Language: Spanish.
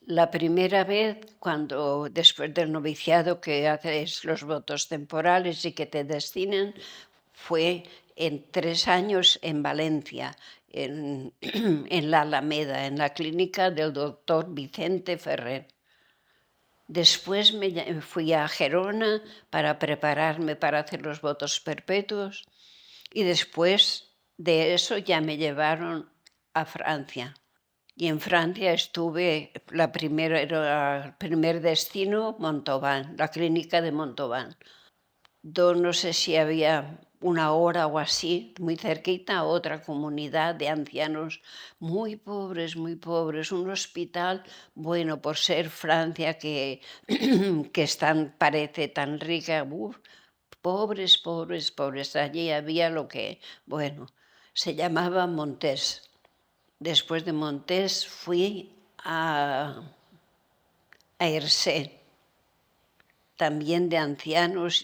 La primera vez, cuando después del noviciado que haces los votos temporales y que te destinan, fue en 3 años en Valencia, en en la Alameda, en la clínica del doctor Vicente Ferrer. Después fui a Gerona para prepararme para hacer los votos perpetuos y después de eso ya me llevaron a Francia. Y en Francia estuve, era el primer destino Montauban, la clínica de Montauban. No sé si había una hora o así, muy cerquita, otra comunidad de ancianos muy pobres, un hospital, bueno, por ser Francia que parece tan rica, pobres, pobres, pobres. Allí había lo que, bueno, se llamaba Montés. Después de Montés fui a Hersé, también de ancianos